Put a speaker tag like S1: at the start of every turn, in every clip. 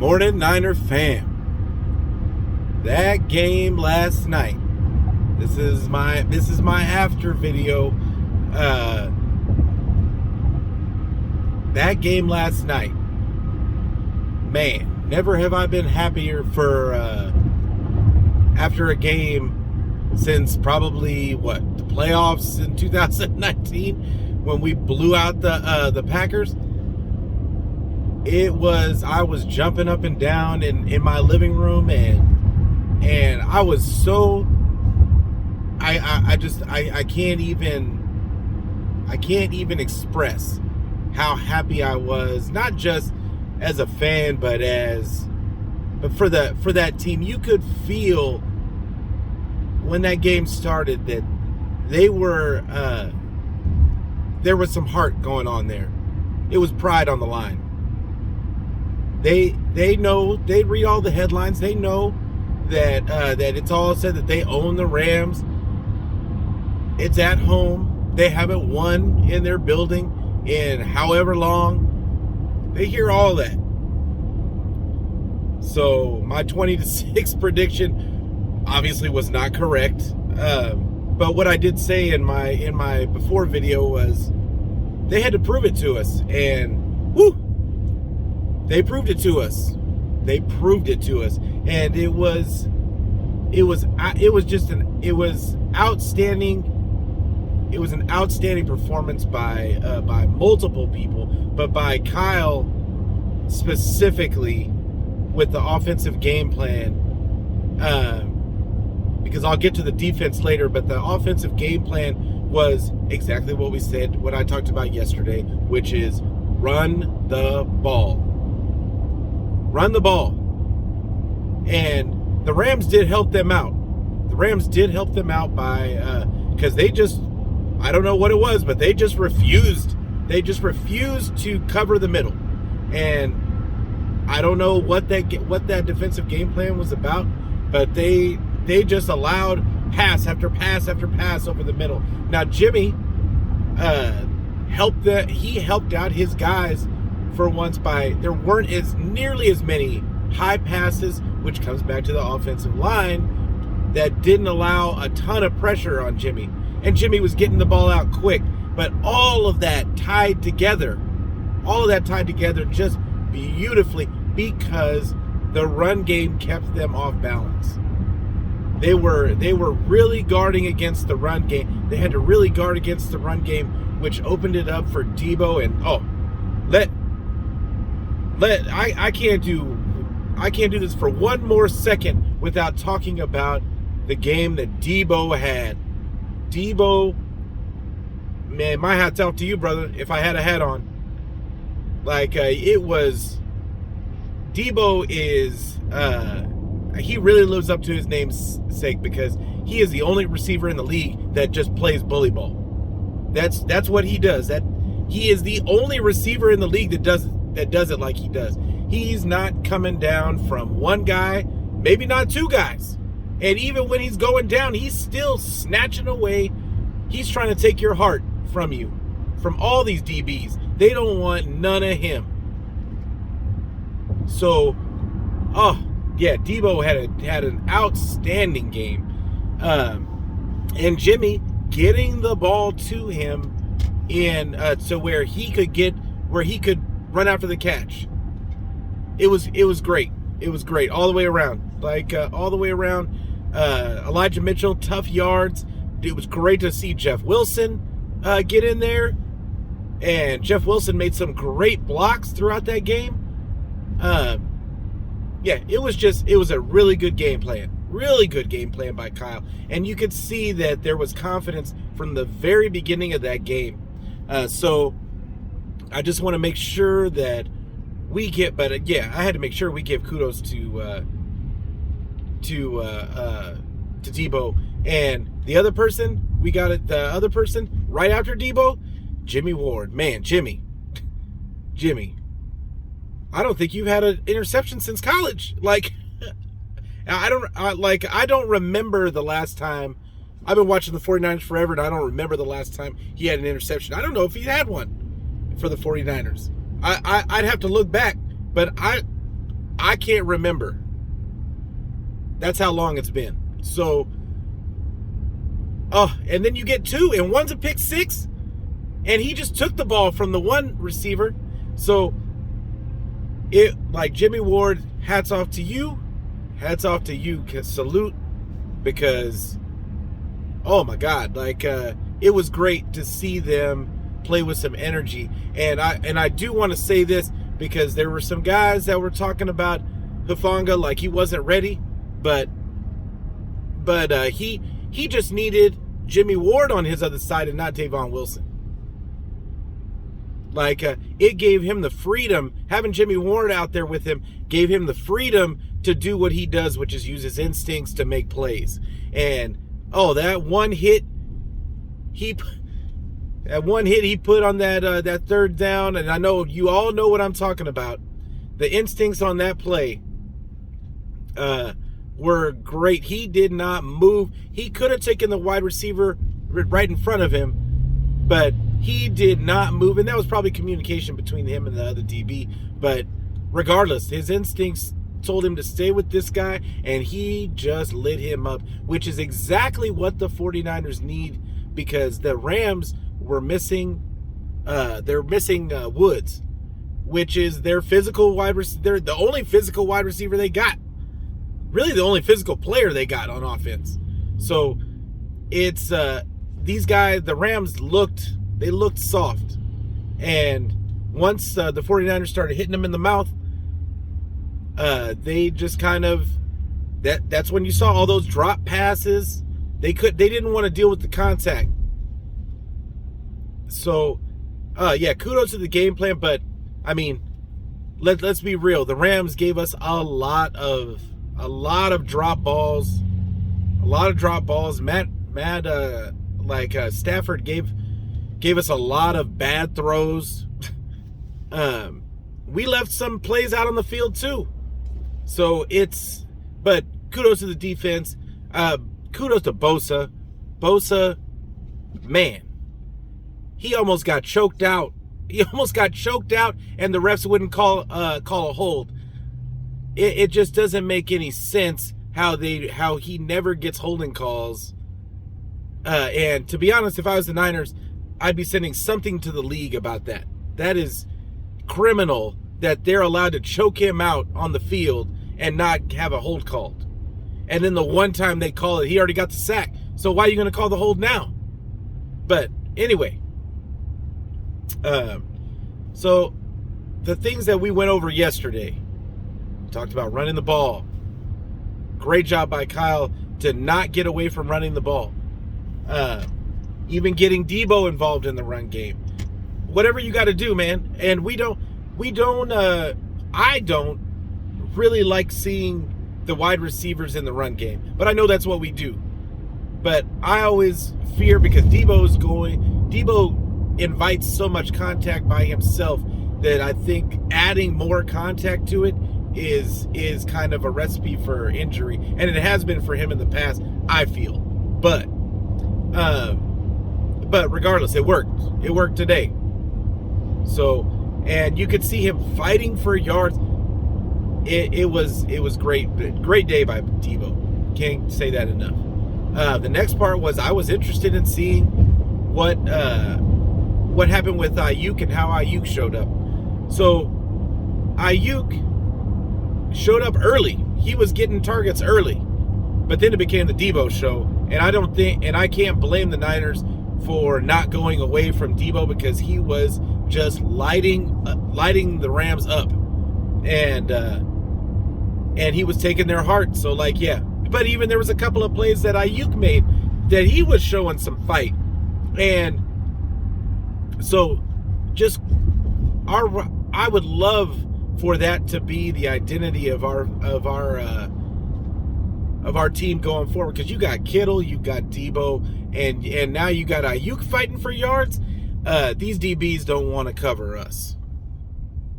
S1: Morning Niner fam. That game last night. This is my after video. That game last night. Man, never have I been happier for after a game since probably the playoffs in 2019 when we blew out the Packers. I was jumping up and down in my living room and I was so I can't even express how happy I was, not just as a fan but for that team. You could feel when that game started that there was some heart going on there. It was pride on the line. They know, they read all the headlines. They know that it's all said that they own the Rams. It's at home. They haven't won in their building in however long. They hear all that. So my 20-6 prediction obviously was not correct. But what I did say in my before video was they had to prove it to us, and whoo! They proved it to us. And it was outstanding. It was an outstanding performance by multiple people, but by Kyle specifically with the offensive game plan. Because I'll get to the defense later, but the offensive game plan was exactly what we said, what I talked about yesterday, which is run the ball. Run the ball. And the Rams did help them out. By because they just, I don't know what it was, but they just refused. They just refused to cover the middle. And I don't know what that defensive game plan was about, but they just allowed pass after pass after pass over the middle. Now Jimmy helped out his guys for once by there weren't nearly as many high passes, which comes back to the offensive line that didn't allow a ton of pressure on Jimmy. And Jimmy was getting the ball out quick, but all of that tied together just beautifully because the run game kept them off balance. They were really guarding against the run game. They had to really guard against the run game, which opened it up for Debo. And I can't do this for one more second without talking about the game that Debo had. Debo, man, my hat's off to you, brother. If I had a hat on, Debo is. He really lives up to his namesake because he is the only receiver in the league that just plays bully ball. That's what he does. That he is the only receiver in the league that does it like he does. He's not coming down from one guy, maybe not two guys. And even when he's going down, he's still snatching away. He's trying to take your heart from you, from all these DBs. They don't want none of him. So, yeah, Debo had an outstanding game, and Jimmy getting the ball to him to where he could run after the catch. It was great. It was great all the way around. All the way around. Elijah Mitchell, tough yards. It was great to see Jeff Wilson get in there, and Jeff Wilson made some great blocks throughout that game. Yeah, it was a really good game plan. Really good game plan by Kyle. And you could see that there was confidence from the very beginning of that game. So I just want to make sure that we get, I had to make sure we give kudos to Debo. And the other person, the other person right after Debo, Jimmy Ward. Man, Jimmy. I don't think you've had an interception since college. I don't remember the last time. I've been watching the 49ers forever, and I don't remember the last time he had an interception. I don't know if he had one for the 49ers. I'd have to look back, but I can't remember. That's how long it's been. So, and then you get two, and one's a pick six, and he just took the ball from the one receiver. So, like Jimmy Ward, hats off to you. Hats off to you. Salute. Because, oh my God, like, it was great to see them play with some energy. And I do want to say this, because there were some guys that were talking about Hufanga like he wasn't ready, but he just needed Jimmy Ward on his other side and not Tavon Wilson. Like, it gave him the freedom. Having Jimmy Ward out there with him gave him the freedom to do what he does, which is use his instincts to make plays. And, that one hit he put on that third down, and I know you all know what I'm talking about. The instincts on that play were great. He did not move. He could have taken the wide receiver right in front of him, but he did not move, and that was probably communication between him and the other DB. But regardless, his instincts told him to stay with this guy, and he just lit him up, which is exactly what the 49ers need, because the Rams were missing Woods, which is their physical wide receiver. They're the only physical wide receiver they got. Really the only physical player they got on offense. So it's these guys, the Rams looked soft. And once the 49ers started hitting them in the mouth, they just kind of that's when you saw all those drop passes. They didn't want to deal with the contact. So kudos to the game plan, but I mean, let's be real. The Rams gave us a lot of drop balls. Stafford gave us a lot of bad throws. We left some plays out on the field too. So but kudos to the defense. Kudos to Bosa. Bosa, man, he almost got choked out. And the refs wouldn't call a hold. It just doesn't make any sense how he never gets holding calls. And to be honest, if I was the Niners, I'd be sending something to the league about that. That is criminal that they're allowed to choke him out on the field and not have a hold called. And then the one time they call it, he already got the sack. So why are you going to call the hold now? But anyway, so the things that we went over yesterday, talked about running the ball. Great job by Kyle to not get away from running the ball. Even getting Debo involved in the run game. Whatever you got to do, man. And I don't really like seeing the wide receivers in the run game. But I know that's what we do. But I always fear, because Debo invites so much contact by himself, that I think adding more contact to it is kind of a recipe for injury, and it has been for him in the past, I feel. But regardless, it worked. It worked today. So, and you could see him fighting for yards. It was great. Great day by Debo. Can't say that enough. The next part was, I was interested in seeing what happened with Ayuk and how Ayuk showed up. So Ayuk showed up early. He was getting targets early, but then it became the Debo show. And I can't blame the Niners for not going away from Debo, because he was just lighting the Rams up, and he was taking their heart. So but even there was a couple of plays that Ayuk made that he was showing some fight, and so I would love for that to be the identity of our team going forward, because you got Kittle, you got Debo, and now you got Ayuk fighting for yards. These DBs don't want to cover us.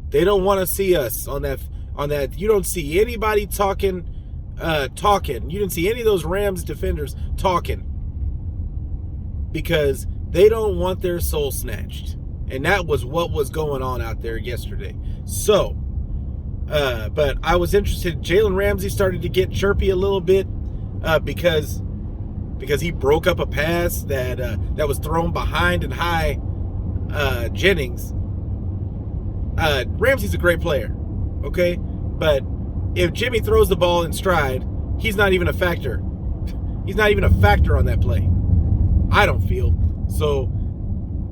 S1: They don't want to see us on that. You don't see anybody talking. You didn't see any of those Rams defenders talking, because they don't want their soul snatched. And that was what was going on out there yesterday. So, But I was interested. Jalen Ramsey started to get chirpy a little bit because he broke up a pass that was thrown behind and high Jennings. Ramsey's a great player, okay? But if Jimmy throws the ball in stride, he's not even a factor. He's not even a factor on that play. I don't feel so,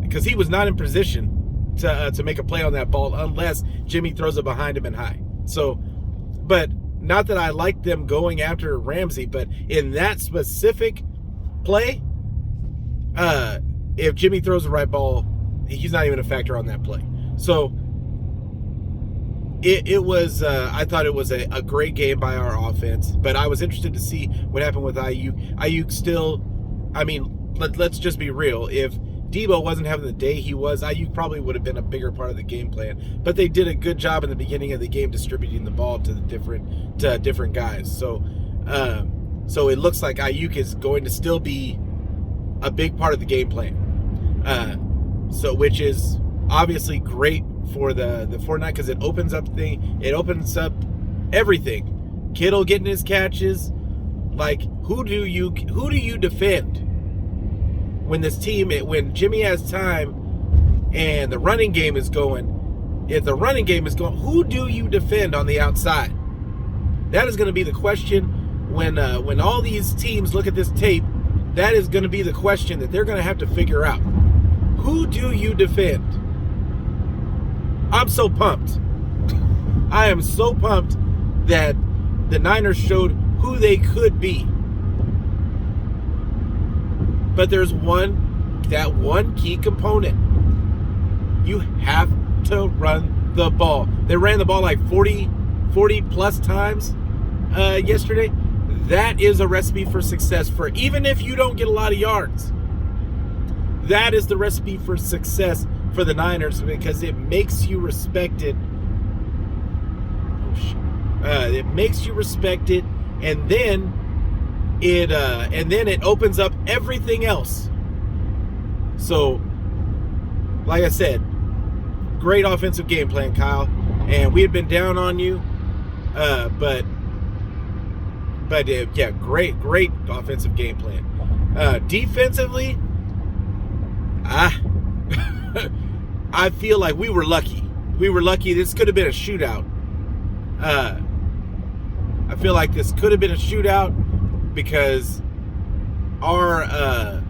S1: because he was not in position to make a play on that ball unless Jimmy throws it behind him and high. So, but not that I like them going after Ramsey, but in that specific play, if Jimmy throws the right ball, he's not even a factor on that play. So it was, I thought it was a great game by our offense, but I was interested to see what happened with Ayuk. Ayuk still, I mean, let's just be real. If Debo wasn't having the day he was, Ayuk probably would have been a bigger part of the game plan. But they did a good job in the beginning of the game distributing the ball to the different guys. So it looks like Ayuk is going to still be a big part of the game plan. Which is obviously great for the Fortnite, because it opens up everything. Kittle getting his catches. Like, who do you defend when Jimmy has time and the running game is going? If the running game is going, who do you defend on the outside? That is going to be the question when all these teams look at this tape. That is going to be the question that they're going to have to figure out. Who do you defend? I'm so pumped. I am so pumped that the Niners showed who they could be. But there's one key component. You have to run the ball. They ran the ball like 40 plus times yesterday. That is a recipe for success, for even if you don't get a lot of yards. That is the recipe for success for the Niners, because it makes you respected. It makes you respected, and then it opens up everything else. So, like I said, great offensive game plan, Kyle. And we had been down on you, but yeah, great offensive game plan. Defensively, I feel like we were lucky. This could have been a shootout. I feel like this could have been a shootout because our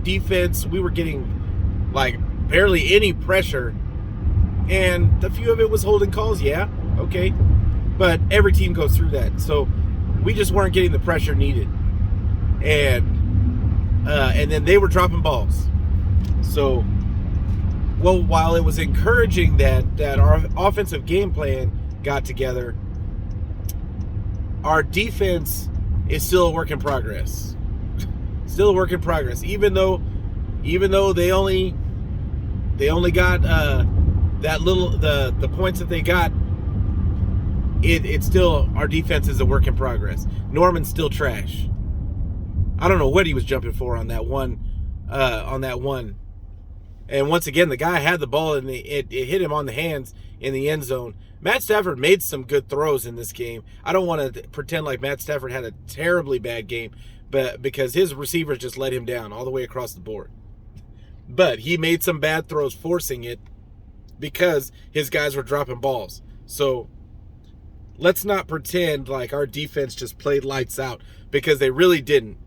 S1: defense, we were getting like barely any pressure, and a few of it was holding calls. Yeah, okay, but every team goes through that. So we just weren't getting the pressure needed, and then they were dropping balls. So, well, while it was encouraging that our offensive game plan got together, our defense is still a work in progress. Still a work in progress. Even though they only got that little the points that they got, it's still, our defense is a work in progress. Norman's still trash. I don't know what he was jumping for on that one. And once again, the guy had the ball and it hit him on the hands in the end zone. Matt Stafford made some good throws in this game. I don't want to pretend like Matt Stafford had a terribly bad game, but because his receivers just let him down all the way across the board. But he made some bad throws forcing it because his guys were dropping balls. So let's not pretend like our defense just played lights out, because they really didn't.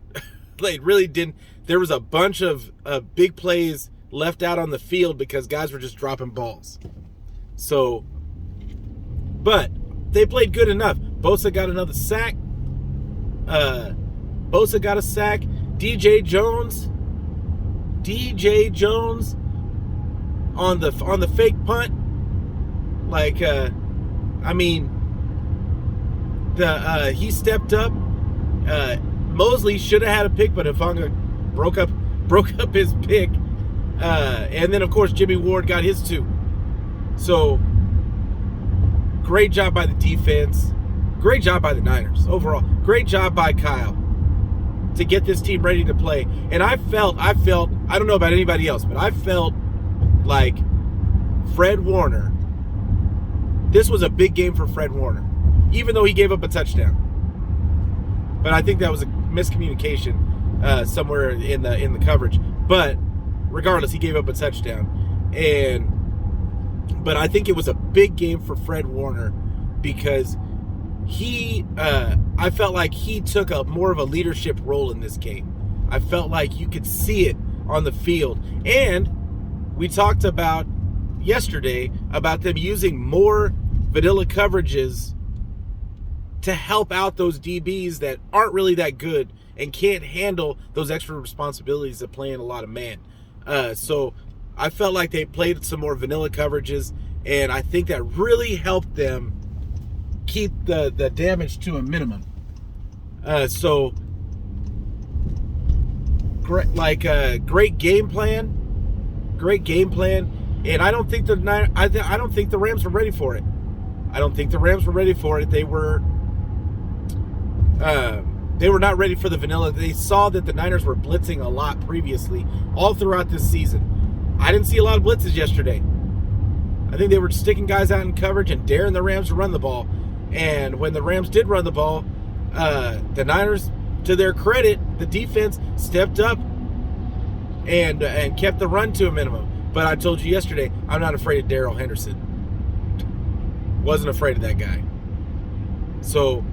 S1: They really didn't. There was a bunch of big plays left out on the field because guys were just dropping balls. So, but they played good enough. Bosa got another sack. Bosa got a sack. DJ Jones on the fake punt. Like, I mean, he stepped up. Mosley should have had a pick, but Hufanga broke up his pick. And then, of course, Jimmy Ward got his too. So, great job by the defense. Great job by the Niners overall. Great job by Kyle to get this team ready to play. And I felt, I don't know about anybody else, but I felt like Fred Warner this was a big game for Fred Warner, even though he gave up a touchdown. But I think that was a miscommunication somewhere in the coverage. But regardless, he gave up a touchdown, but I think it was a big game for Fred Warner because I felt like he took more of a leadership role in this game. I felt like you could see it on the field, and we talked about yesterday about them using more vanilla coverages to help out those DBs that aren't really that good and can't handle those extra responsibilities of playing a lot of man. So I felt like they played some more vanilla coverages, and I think that really helped them keep the damage to a minimum. So great game plan, and I don't think the Rams were ready for it. They were not ready for the vanilla. They saw that the Niners were blitzing a lot previously, all throughout this season. I didn't see a lot of blitzes yesterday. I think they were sticking guys out in coverage and daring the Rams to run the ball. And when the Rams did run the ball, the Niners, to their credit, the defense stepped up and kept the run to a minimum. But I told you yesterday, I'm not afraid of Darrell Henderson. Wasn't afraid of that guy. So,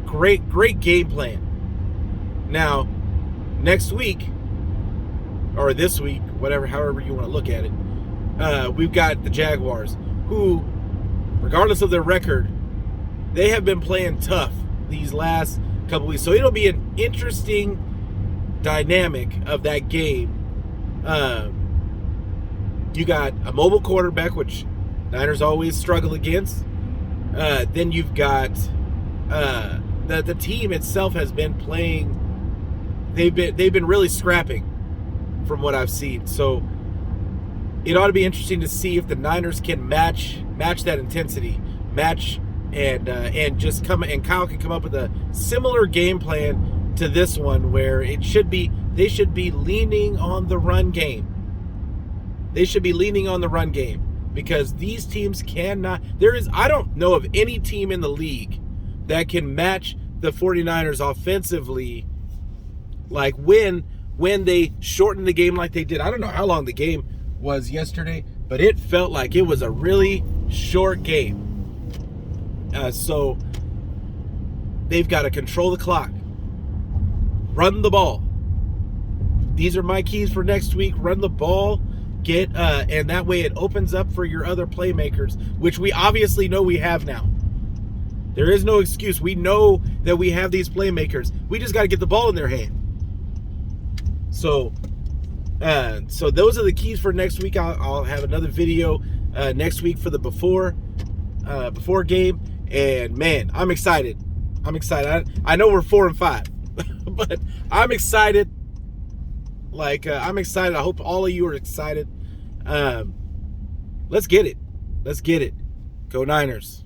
S1: great game plan. Now, next week, or this week, however you want to look at it, we've got the Jaguars, who, regardless of their record, they have been playing tough these last couple weeks. So it'll be an interesting dynamic of that game. You got a mobile quarterback, which Niners always struggle against. Then you've got the team itself has been playing. They've been really scrapping, from what I've seen. So it ought to be interesting to see if the Niners can match that intensity, and just come, and Kyle can come up with a similar game plan to this one, where they should be leaning on the run game. They should be leaning on the run game, because these teams cannot. I don't know of any team in the league that can match the 49ers offensively, like when they shortened the game like they did. I don't know how long the game was yesterday, but it felt like it was a really short game. So they've got to control the clock, run the ball. These are my keys for next week. Run the ball, and that way it opens up for your other playmakers, which we obviously know we have now. There is no excuse. We know that we have these playmakers. We just got to get the ball in their hand. So those are the keys for next week. I'll have another video next week for the before game. And man, I'm excited. I know we're 4-5, but I'm excited. I'm excited. I hope all of you are excited. Let's get it. Go Niners.